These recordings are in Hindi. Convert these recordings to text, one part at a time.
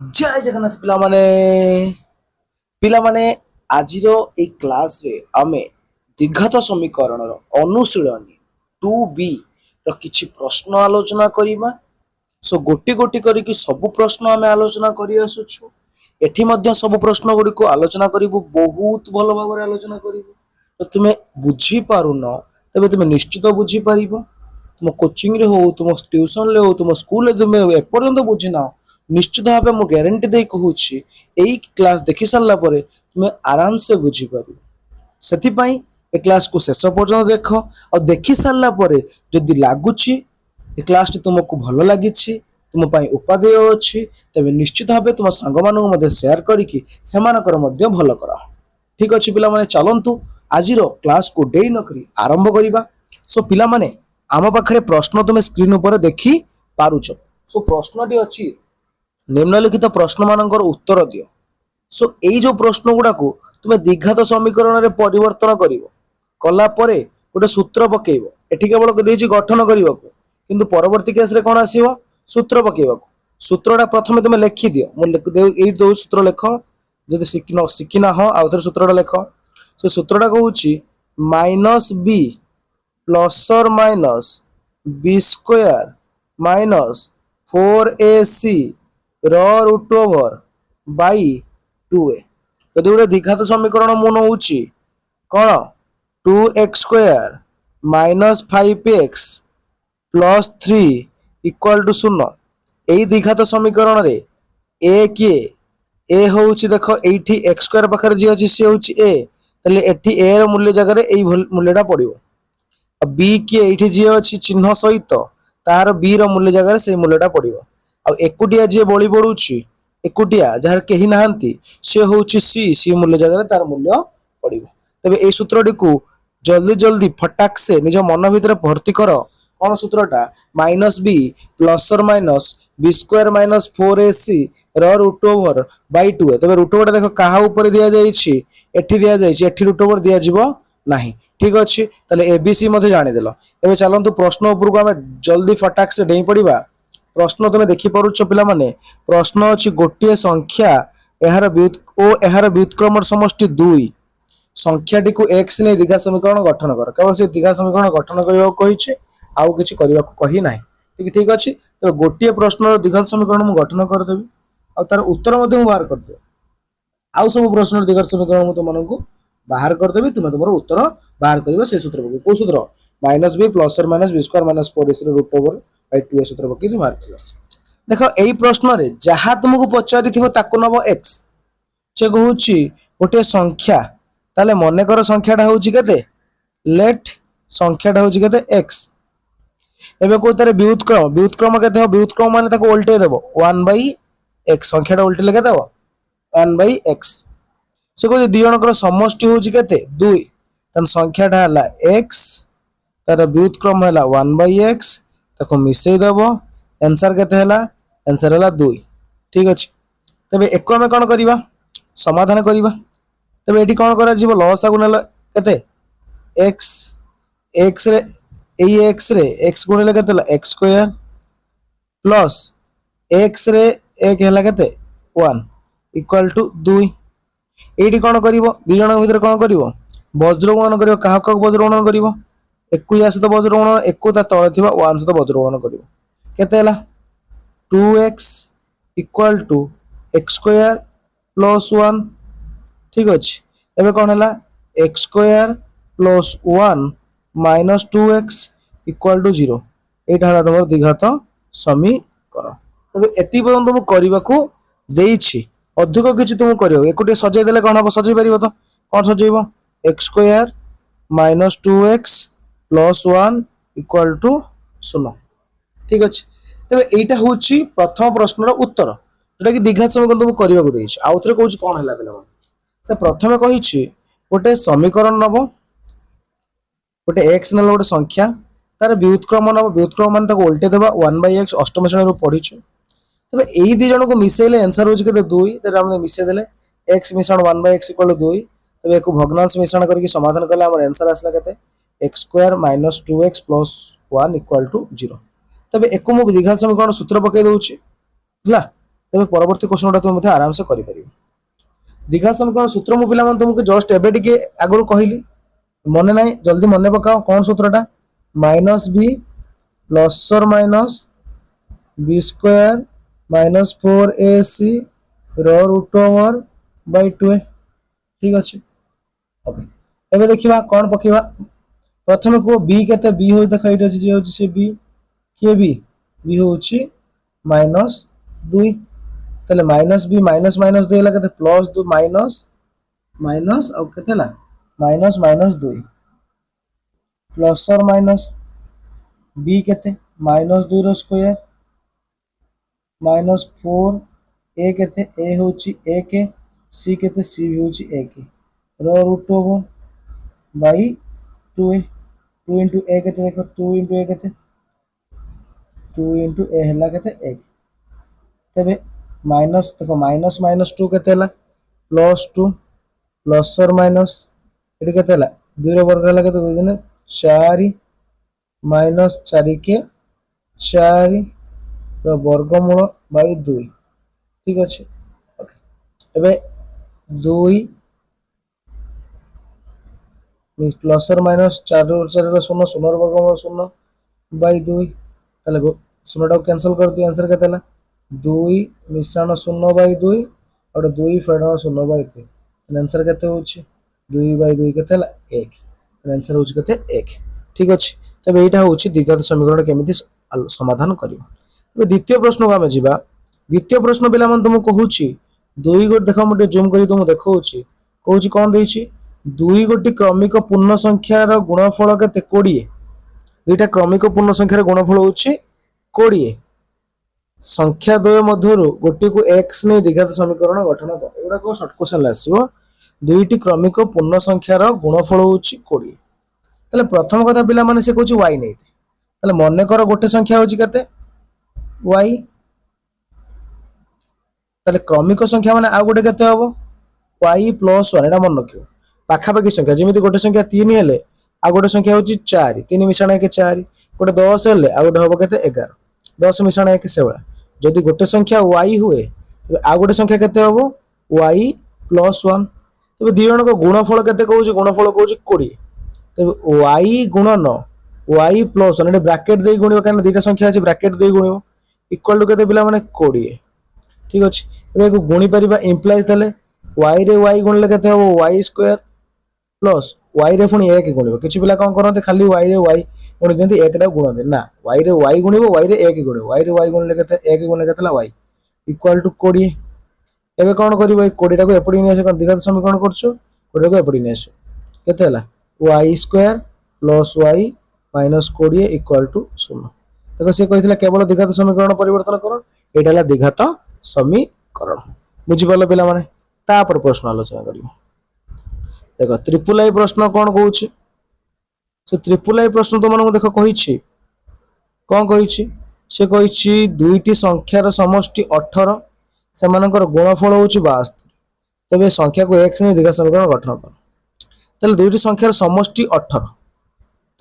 जय जगन्नाथ पिला माने आजिर ए क्लास रे आमे दीर्घत समीकरण अनुशीलनी 2b रो किछि प्रश्न आलोचना करिबा। सो गोटी गोटी करिकि सब प्रश्न आमे आलोचना करि आसुछु। एठी मध्य सब प्रश्न गुडी को आलोचना करिबु, बहुत भलो भाबरे आलोचना करिबु। तो तुमे बुझी पारुन तबे तुमे निश्चित बुझी पारिबो। तुम कोचिंग रे हो, तुम ट्यूशन रे हो, तुम स्कूल रे तुमे एपर्यंत बुझी ना, निश्चित भाव मु ग्यारंटी दे कहूची एई क्लास देखि सारला परे तुमे आराम से बुझी पारिबो। ସେଥିପାଇଁ ଏ କ୍ଲାସକୁ ଶେଷ ପର୍ଯ୍ୟନ୍ତ ଦେଖ, ଆଉ ଦେଖି ସାରିଲା ପରେ ଯଦି ଲାଗୁଛି ଏ କ୍ଲାସଟି ତୁମକୁ ଭଲ ଲାଗିଛି, ତୁମ ପାଇଁ ଉପାଦେୟ ଅଛି, ତେବେ ନିଶ୍ଚିତ ଭାବେ ତୁମ ସାଙ୍ଗମାନଙ୍କୁ ମଧ୍ୟ ସେୟାର କରିକି ସେମାନଙ୍କର ମଧ୍ୟ ଭଲ କର। ଠିକ ଅଛି ପିଲାମାନେ, ଚାଲନ୍ତୁ ଆଜିର କ୍ଲାସକୁ ଡେରି ନକରି ଆରମ୍ଭ କରିବା। ସୋ ପିଲାମାନେ, ଆମ ପାଖରେ ପ୍ରଶ୍ନ ତୁମେ ସ୍କ୍ରିନ୍ ଉପରେ ଦେଖି ପାରୁଛ। ସୋ ପ୍ରଶ୍ନଟି ଅଛି, ନିମ୍ନଲିଖିତ ପ୍ରଶ୍ନମାନଙ୍କର ଉତ୍ତର ଦିଅ। सो एई जो प्रश्न गुड़ा को तुम द्विघात समीकरण रे परिवर्तन करिवो, कला परे गोटे सूत्र पकेइबो। एठी केवल देइछि गठन करिवको, किंतु परवर्ती केस रे कोन आसीबो, सूत्र पकेइबको। सूत्रटा प्रथमे तुम लिखि दियो, मु लिख देउ एई दो सूत्र लेख। जदि सिकिना हो आउथरे सूत्रटा लेख। से सूत्रटा कहूछि -b प्लस और minus b square minus 4ac रो रूट ओवर बाई 2a। यदि गोटे द्विघात समीकरण मु नौछि कौन 2x square minus 5x plus 3 equal to 0। यही द्विघात समीकरण रे a किए a होउछि, देख एठी x स्क्वायर पाखर जे अछि से होउछि a, तले एठी a रो मूल्य जगह रे एई मूल्यटा पड़िबो। आ b किए एठी जे अछि चिन्ह सहित तार b रो मूल्य जगह रे से मूल्यटा पड़िबो। आ एकुटिया जे बळी पड़ुछि, एकुटिया जार केही नाहंती से होउछि सी मूल्य जगह तार मूल्य पड़िबो। तबे ए सूत्रटी को जल्दी जल्दी फटाक से निज मन भितर भर्ती कर। कौन सूत्रटा -b प्लस और minus b square minus 4ac रो रूट ओवर बाई 2a। तबे रूट ओवर देखो कहा ऊपर दिया जाइछि, एठी दिया जाइछि, एठी रूट ओवर दिया जिवो नाही। ठीक अछि, तले एबीसी मध्ये जानि देलो। एबे चलंतु प्रश्न ऊपर को हमें जल्दी फटाक से डेई पड़िबा। प्रश्न तुम देखि पारुछ पिला माने, प्रश्न अछि गोटिए संख्या एहार व्युत्क्रम समष्टि 2 संख्याटी को x ने द्विघात समीकरण गठन कर। केवल से द्विघात समीकरण गठन करबा कहिछि, आउ किछि करबा कहि नाही। ठीक अछि, तो गोटिए प्रश्न द्विघात समीकरण मु गठन कर देबी, आ तार उत्तर मध्ये मु बाहर कर देबी। आउ सब प्रश्न द्विघात समीकरण मु तुमनको बाहर कर देबी, तुम तुमरो उत्तर बाहर करिवो। से सूत्र पके को सूत्र -b प्लस और minus b square minus 4ac root over by 2a सूत्र पके तुम बाहर कर। देख एई प्रश्न रे जहा तुमको पचारि थिबो ताको नबो x। से कहूछि गोटे संख्या, ताले मने कर संख्याटा होउछि केते, लेट संख्याटा होउछि केते x। एबे को तारे व्युत्क्रम केते हो, व्युत्क्रम माने ताको उल्टे देबो 1/x। संख्याटा उल्टे लेके देबो 1/x। से को दि जनकर समष्टि होउछि केते 2, तन संख्याटा हला x, तार व्युत्क्रम हला 1/x, ताको मिसै देबो। आंसर केते हला, आंसर हला 2। ठीक अछि, तबे एको हम कोन करिबा, समाधान करिबा। तबे एठी कोन करा जिवो, लसा गुणल केते x, x रे एई x रे x गुणले केते हला x स्क्वायर प्लस x रे 1 हला केते 1 इक्वल टू 2। एठी कोन करिवो, दि जन भीतर कोन करिवो, वज्र गुणन करिवो। काहा का वज्र गुणन करिवो, 21 या सहित वज्र गुणन, 1 ता तळे थिबा 1 सहित वज्र गुणन करिवो। केते हला 2x equal to x square plus 1। ठीक अछि, एबे कोन हला x square plus 1 minus 2x equal to 0। एटा हला तमर द्विघात समीकरण। तबे एति पर्यंत तुम करिबा को देइछि, अधिक किछि तुम करियो। एकोटे सजै देले कोन हबो, सजै परिबो। तो कोन सजैबो, x square minus 2x plus 1 equal to 0। ठीक अछि, तबे एटा होछि प्रथम प्रश्नर उत्तर, जेटा कि द्विघात समीकरण तुम करिबा को देइछि। आउथरे कहूछि कोन हला पिला, से प्रथमे कहिछि गोटे समीकरण नबो, गोटे x नलो गोटे संख्या, तार व्युत्क्रम नबो। व्युत्क्रम माने ताको उल्टे देबा 1/x। अष्टम श्रेणी रो पढिछु। तबे एई दि जन को मिसेले आंसर होछि केते 2। तबे हम मिसे देले x मिश्रण 1/x इक्वल टू 2। तबे एको भग्नांश मिश्रण करके समाधान करले हमर आंसर आसला केते x square minus 2x plus 1 equal to 0। तबे एको मु द्विघात समीकरण सूत्र पके दउछि, हला तेज परवर्ती क्वेश्चन गुड़ा तुम आराम से कर द्विघात समीकरण सूत्र मु पिला तुमको जस्ट एबे टिके आगु कहली मन ना जल्दी मन पकाओ कौन सूत्रटा माइनस बी प्लस और minus b square minus 4ac root over by 2a ठीक अच्छे ओके एबे देखिबा कौन पकेबा प्रथम को बी केते बी हो देखा इट अछि जे होछि से बी के बी होछि माइनस 2 तले माइनस बी माइनस माइनस 2 हला केते प्लस 2 माइनस माइनस और केते हला माइनस माइनस 2 प्लस और माइनस बी केते माइनस 2 रो स्क्वायर माइनस 4 ए केते ए होछि ए के सी केते सी भी होछि ए के root over by 2a 2 into a केते देखो 2 into a केते 2 into a हला केते 1 तबे माइनस देखो माइनस माइनस 2 केते हला प्लस 2 प्लस और माइनस एटी केते हला 2 रो वर्ग हला केते 2 दिन 4 माइनस 4 के 4 रो वर्गमूल बाई 2 ठीक अछि ओके एबे 2 प्लस और माइनस 4 और 4 रो शून्य शून्य रो वर्गमूल शून्य बाई 2 ताले शून्य टाको कैंसिल कर दियो आंसर केते हला 2 मिश्रण 0 बाई 2 और 2 फेडन 0 बाई 2 आंसर केते होछि 2 बाई 2 केते हला 1 आंसर होछि केते 1 ठीक अछि तबे एटा होछि द्विघात समीकरण केमिति समाधान करिवो तबे द्वितीय प्रश्न को हम जिबा द्वितीय प्रश्न बेला मन तुम कहूछि 2 गोट देखा मटे जूम करी तुम देखौछि कहूछि कोन देछि 2 गोटी क्रमिक पूर्ण संख्या रो गुणफल केते 20 दुईटा क्रमिक पूर्ण संख्या रो गुणफल होछि 20 संख्या द्वय मध्यरु गोटी को x ने द्विघात समीकरण गठन कर एगुडा को शॉर्ट क्वेश्चन आसीबो दुईटी क्रमिक पूर्ण संख्या रो गुणफल होछि 20 तले प्रथम कथा पिला माने से कहूछि y नै तले मने कर गोटे संख्या होछि केते y तले क्रमिक संख्या माने आ गोटे केते हबो y + 1 एटा मन रखियो पाखा पाखी संख्या जेमिति गोटे संख्या 3 हेले आ गोटे संख्या होछि 4 3 मिश्रण 1 4 गोटे 10 हेले आ गोटे हबो केते 11 10 मिश्रण 1 सेवळा जदि गोटे संख्या y हुए तबे आ गोटे संख्या केते हबो y + 1 तबे दी जण को गुणफल केते कहूछि गुणफल कहूछि 20 तबे y गुणन y + 1 एटा ब्रैकेट देई गुणियो कारण दुईटा संख्या अछि ब्रैकेट देई गुणियो इक्वल टू केते पिला माने 20 ठीक अछि एबे को गुणी परिबा इंप्लाइज तले y रे y गुणले केते हबो y² प्लस y रे पुनी 1 गुणिबो किछि पिला कोन करनते खाली y रे y गुणी देंती 1 टा गुण दे ना y रे y गुणिबो y रे 1 गुणिबो y रे y गुणले केते 1 गुणले केतेला y इक्वल टू 20 एबे कोन करिवो 20 टा को एपडी नि आसे कोन द्विघात समीकरण करछु 20 को एपडी नि आसे केते हला y² plus y minus 20 equal to 0 देखो से कहितला केवल द्विघात समीकरण परिवर्तन करो एटा हला द्विघात समीकरण बुझि पालो पिला माने ता पर प्रश्न आलोचना करिवो देखो ट्रिपल आई प्रश्न कौन कहूँ से ट्रिपल आई प्रश्न तुम मानक देख कही कौन कही से कही दुईटी संख्यार समष्टि 18 से गुणफल हूँ 72 तेज संख्या को x नहीं द्विघात समीकरण गठन कर ताले दुईटी संख्यार समष्टि 18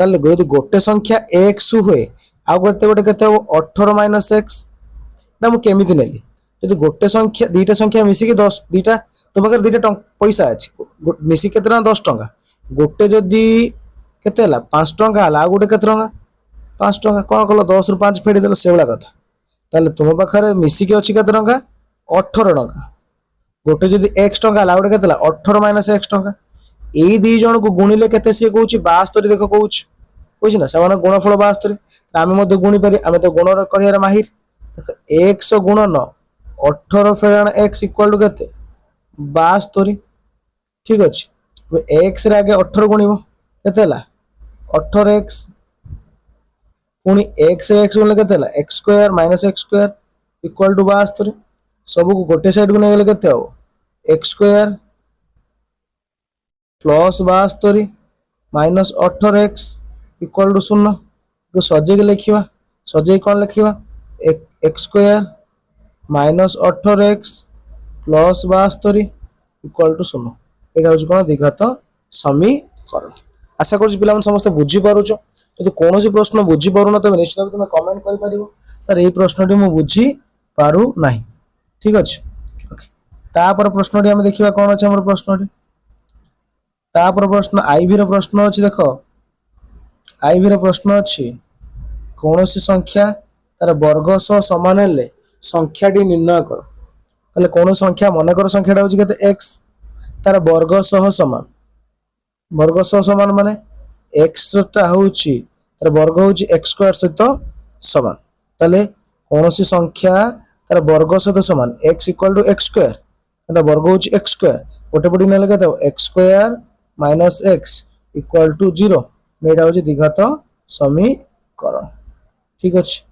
ताले यदि गोटे संख्या x हुए आउ गोटे गोटे केते 18 माइनस x ना मु केमिति नेली यदि गोटे संख्या दुईटा संख्या मिसिकी 10 दुईटा तुम पाखे दुईटा पैसा अच्छी मिसिक केते 10 टंका गोटे जदि केते हला 5 टंका हला गोटे केते टंका 5 टंका कोन कल 10 रु 5 फेडी देल सेवला कथा ताले तुम पाखरे मिसिक अछि केते टंका 18 टंका गोटे जदि x टंका हला गोटे केते हला 18 माइनस x टंका एई दी जण को गुणिले केते से कहूची 72 देखो कहूची कहूची ना समान गुणफल 72 आमे मध्य गुणी पारि आमे तो गुण करियार माहिर x गुणन 18 फेरण x इक्वल टू केते 72 ठीक अच्छे एक्स रे आगे 18 गुणिबो केते हला 18x पुनी x रे x गुणले केते हला x² minus x² equal to 72 सब को गोटे साइड को नेगले केते हो x² plus 72 minus 18x equal to 0 को सजे के लिखिबा सजे कोन लिखिबा x² minus 18x plus 72 equal to 0 एटा होछ कोन द्विघात समीकरण आशा करू पिला मन समस्त बुझी पारुछो यदि कोनोसी प्रश्न बुझी पारुन तबे निश्चित तुम कमेंट करि परिबो सर एई प्रश्नटी मु बुझी पारु नाही ठीक अच्छे ओके तापर प्रश्न आम देखा कौन अच्छे आम प्रश्न तापर प्रश्न आईवी रो प्रश्न अच्छी देख आईवी रो प्रश्न अच्छी कौन सी संख्या तार वर्ग सह सामान हेले संख्याटी निर्णय कर ताले कौन संख्या मन कर संख्याटा होची केते x तार वर्ग सह समान वर्ग सह समान माने x टा होची तार वर्ग होची x स्क्वायर सहित समान ताले कौन सी संख्या तार वर्ग सहित समान x equal to x square तार वर्ग होची x स्क्वायर गोटे पटी नेले केते x square minus x equal to 0 एटा होची द्विघात समीकरण ठीक अछि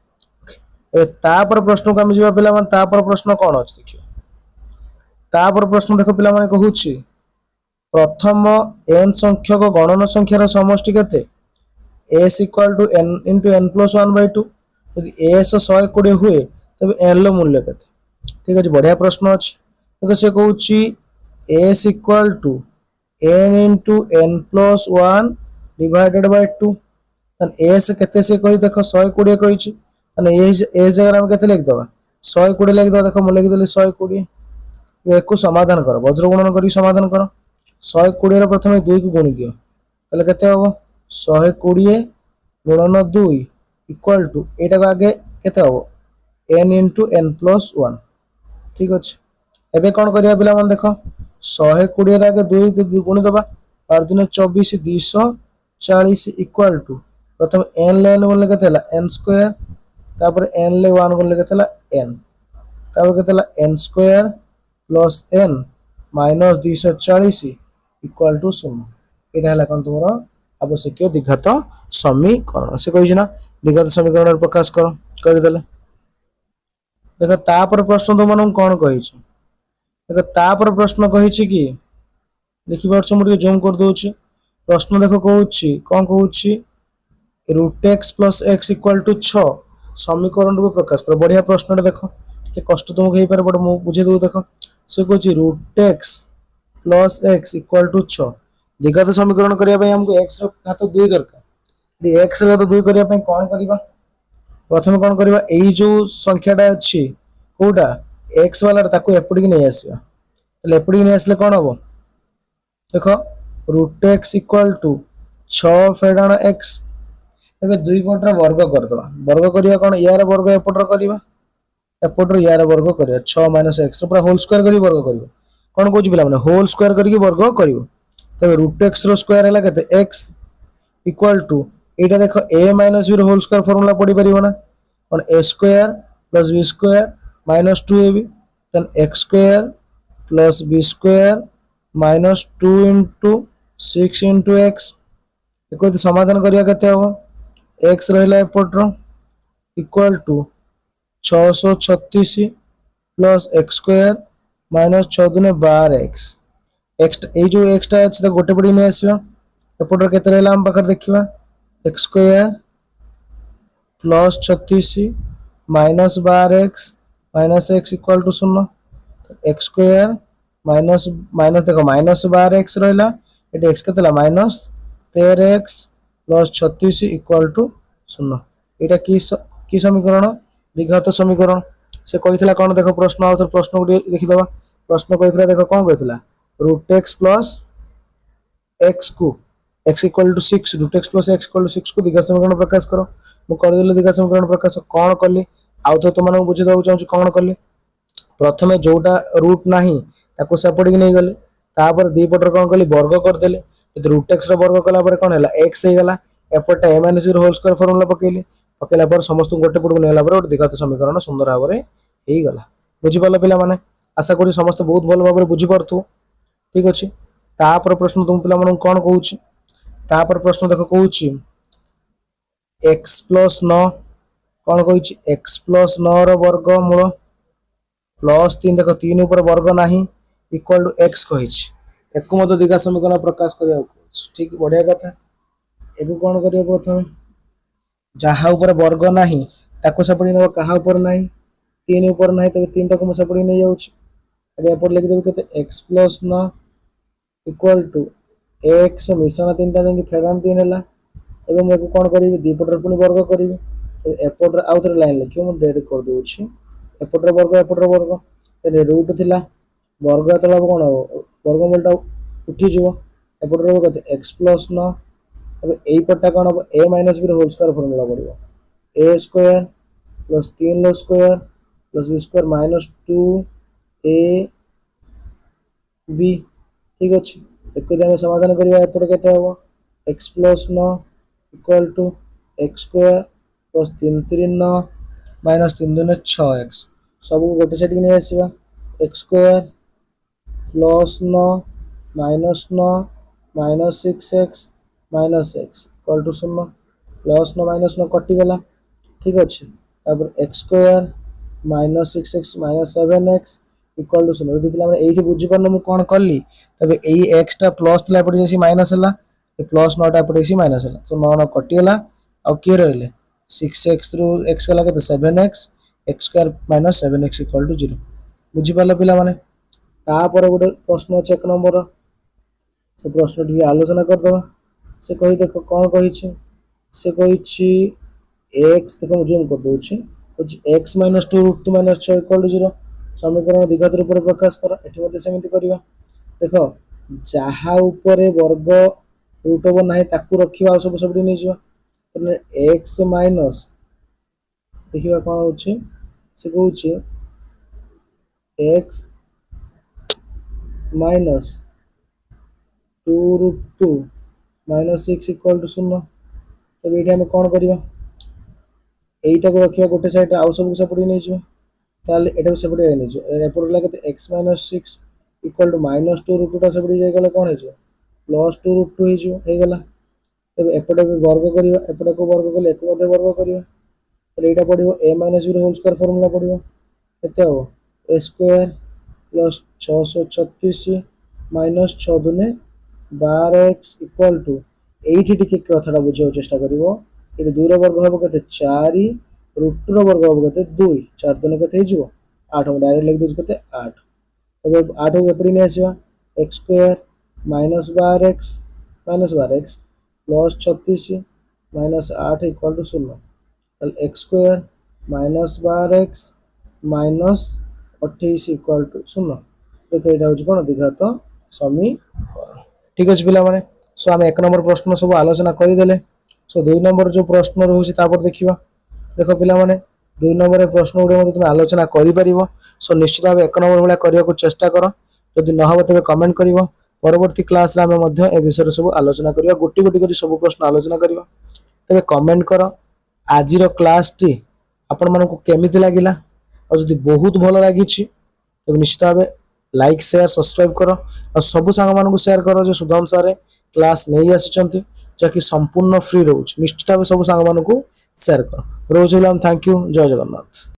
ए तापर प्रश्न को हम जीवा पिला मन तापर प्रश्न कोन अछि देखियो तापर प्रश्न देखो पिला माने कहूची प्रथम n संख्यक गणन संख्यार समष्टि केते s equal to n into n plus 1/2 यदि s 120 हुए तबे n लो मूल्य केते ठीक अछि बढ़िया प्रश्न अछि देखो से कहूची s equal to n into n plus 1 divided by 2 तन s केते से कहि देखो 120 कहिची तने ए जगह हम केते लिख दबा 120 लिख दबा देखो म लिख देली 120 को समाधान कर वज्र गुणन करी समाधान कर 120 रे प्रथमे 2 को गुणी दियो तले केते हो 120 गुणन 2 इक्वल टू एटा को आगे केते हो n into n plus 1 ठीक अछि एबे कोन करिया पिला मन देखो 120 रे आगे 2 गुणी दबा और दिन 24 240 इक्वल टू प्रथम n ले n बोले केते हला n स्क्वायर तापर n ले 1 बोले केते हला n तापर केते हला n square plus n minus 240 equal to 0 एटा हला कोन तुमरो आवश्यक द्विघात समीकरण से कहिछ ना द्विघात समीकरण प्रकाश कर देले देखो तापर प्रश्न तो मन कोन कहिछ देखो तापर प्रश्न कहिछ कि देखि परछ मु जूम कर दोछि प्रश्न देखो कहूछि कोन कहूछि root x plus x equal to 6 समीकरण रूप प्रकाश कर बढ़िया प्रश्न देखो के कष्ट तुमको हेई पारे बट मु बुझे दउ देखो से कहूछि root x plus x equal to 6 द्विघात समीकरण करिया पय हमको x रो घात 2 दरकार यदि x रो घात 2 करिया पय कोन करिबा प्रथम कोन करिबा एई जो संख्याटा अछि कोडा x वाला ताको एपडी के नै आसीबा तले एपडी नै आसले कोन होबो देखो रूट x इक्वल टू 6 फेडाण x एबे 2 कोटर वर्ग कर दवा वर्ग करिया कोन यार वर्ग एपटर करिबा एपटर यार वर्ग करिया 6 माइनस x रो पूरा होल स्क्वायर करी वर्ग करियो कोन कहूची पिला माने होल स्क्वायर करी वर्ग करियो तबे रूट x रो स्क्वायर हला केते x इक्वल टू एटा देखो a माइनस b रो होल स्क्वायर फार्मूला पड़ी परिबो ना कोन a square plus b square minus 2ab then x square plus b square minus 2 into 6 into x एको समाधान करिया केते हो x रहला एपटर equal to 636 plus x square minus 6 दुने 12x x ए जो x टा अछि त गोटे पडी नै आसीबा एपटर केते रहला हम पाखर देखिबा x square plus 36 minus 12x minus x equal to 0 x square minus minus देखो माइनस 12x रहला एटी x केतेला minus 13x plus 36 equal to 0 एटा की समीकरण द्विघात समीकरण से कहितला कोन देखो प्रश्न आउत प्रश्न को देखि दबा प्रश्न कहितला देखो कोन कहितला रूट x प्लस x को x equal to 6 root x plus x equal to 6 को द्विघात समीकरण प्रकाश करो मु कर देले द्विघात समीकरण प्रकाश कोन करली आउत तो मन बुझि दउ चाहू कोन करली प्रथमे जोटा रूट नाही ताको सेपड के नै गले तापर दी पटर कोन करली वर्ग कर देले यदि रूट x रो वर्ग कला पर कोन हला x हे गला एपटा a - 0 होल स्क्वायर फार्मूला पकेली पकेला पर समस्त गोटे पट को नेला पर द्विघात समीकरण सुंदर भाबरे हेई गला बुझि पालो पिला माने आशा करी समस्त बहुत भल भाबरे बुझि परथु ठीक अछि तापर प्रश्न तुम पिला मन कोन कहूची तापर प्रश्न देखो कहूची x प्लस 9 कोन कहूची x प्लस 9 रो वर्ग मूल प्लस 3 देखो 3 ऊपर वर्ग नाही इक्वल टू x कहिची एको मत द्विघात समीकरण प्रकाश करिया ठीक बढ़िया कथा एको कोन करियो प्रथमे जहा ऊपर वर्ग नाही ताको सपडी न कहा ऊपर नाही 3 ऊपर नाही तबे 3 टाको सपडी नै जाउची आगे ऊपर लिख देबे केते x plus 9 equal to x मिश्रण 3 टा जेंकी फेडान 3 हला एवं एको कोन करिवे दी पटर पुनी वर्ग करिवे एपटर आउतर लाइन लिखियो म डेट कर दोउची एपटर वर्ग रूट थिला वर्ग तल कौन हम वर्गमूलटा उठीज एपटे रोक केते एक्स प्लस 9 अब एई पट्टा कौन हम A minus B whole square formula पड़ो A square plus 3 square plus B square minus 2 A B ठीक अच्छे एक समाधान करवा एपटे केते हम x plus 9 equal to x square plus 3 3 9 minus 3 2 6 x सब गोटे साइड नहीं आसवा x square plus 9 minus 9 minus 6 x minus x equal to 0 plus 9 minus 9 कटिगला ठीक अच्छे x square minus 6 x minus 7 x equal to 0 यदि पे ये बुझीपार मुझे कौन कली तब यही एक्स टा प्लस था एपटे माइनस है प्लस 9 टा एपटे माइनस है सो 9 9 कटिगला आउ किए रही 6 एक्स रु एक्स गला के 7 x x square minus 7 x equal to 0 बुझीपार पे तापर गोटे प्रश्न अच्छे 1 नंबर से प्रश्न टी आलोचना करदे से कही देख कौन कही से कही एक्स देख मुझे जूम कर दूसरी x minus 2 root 2 minus 6 equal to 0 समीकरण द्विघात रूप में प्रकाश कर एटी सेमती करवा देख जहाँ उपरे वर्ग रूट ओवर ना ताकू रखा आ सब सब नहीं जावा एक्स माइनस देखा कौन हो से कहे x minus 2 root 2 minus 6 equal to 0 तब ये आम कौन करवा यहीटा को रखा गोटे साइड आउ सब सेपटे नहीं जावा ताले एटा को सेपटे नहीं एपटे गला के x minus 6 equal to minus 2 root 2 टा सेपटे जाइगला कौन हो प्लस 2 रूट 2 हो गला तब एपटे वर्ग करवा एपटे को वर्ग कले एक वर्ग करवा तो यहाँ पड़ो A minus B whole square formula पड़ो केते हम ए स्क्वायर प्लस 636 माइनस 6 दुने 12 एक्स इक्वल टू ये कथा बुझा चेष्टा कर ये 2 वर्ग हम के 4 रूट वर्ग हम के 2 4 दिन के 8 हम डायरेक्ट लिख दूसरे के 8 तब 8 को एपटे नहीं आसवा x square minus 12 x plus 36 minus 8 equal to 0 x square minus 12 x minus 28 equal to 0 देख यहाँ हूँ कौन द्विघात समीकरण ठीक अच्छे पे सो आम 1 नंबर प्रश्न सब आलोचना करदे सो 2 नंबर जो प्रश्न रोचे देखा देख पे 2 नंबर प्रश्न गुड़े तुम आलोचना कर सो निश्चित भाव 1 नंबर भाया करने को चेष्टा कर जदि न हम तेज कमेंट कर परवर्ती क्लास ए विषय सब आलोचना करवा गोटी गोटी कर सब प्रश्न आलोचना करवा तेज कमेंट कर आज क्लास टी आपण मानक केमिति लागिला और जदि बहुत भल लगी तब निश्चित भाव लाइक शेयर सब्सक्राइब कर और सब सांग मानक शेयर कर जो सुधाम सारे क्लास नहीं आसी जहाँकि संपूर्ण फ्री रोच निश्चित भाव सब सांग मानक शेयर कर रोज थैंक यू जय जगन्नाथ।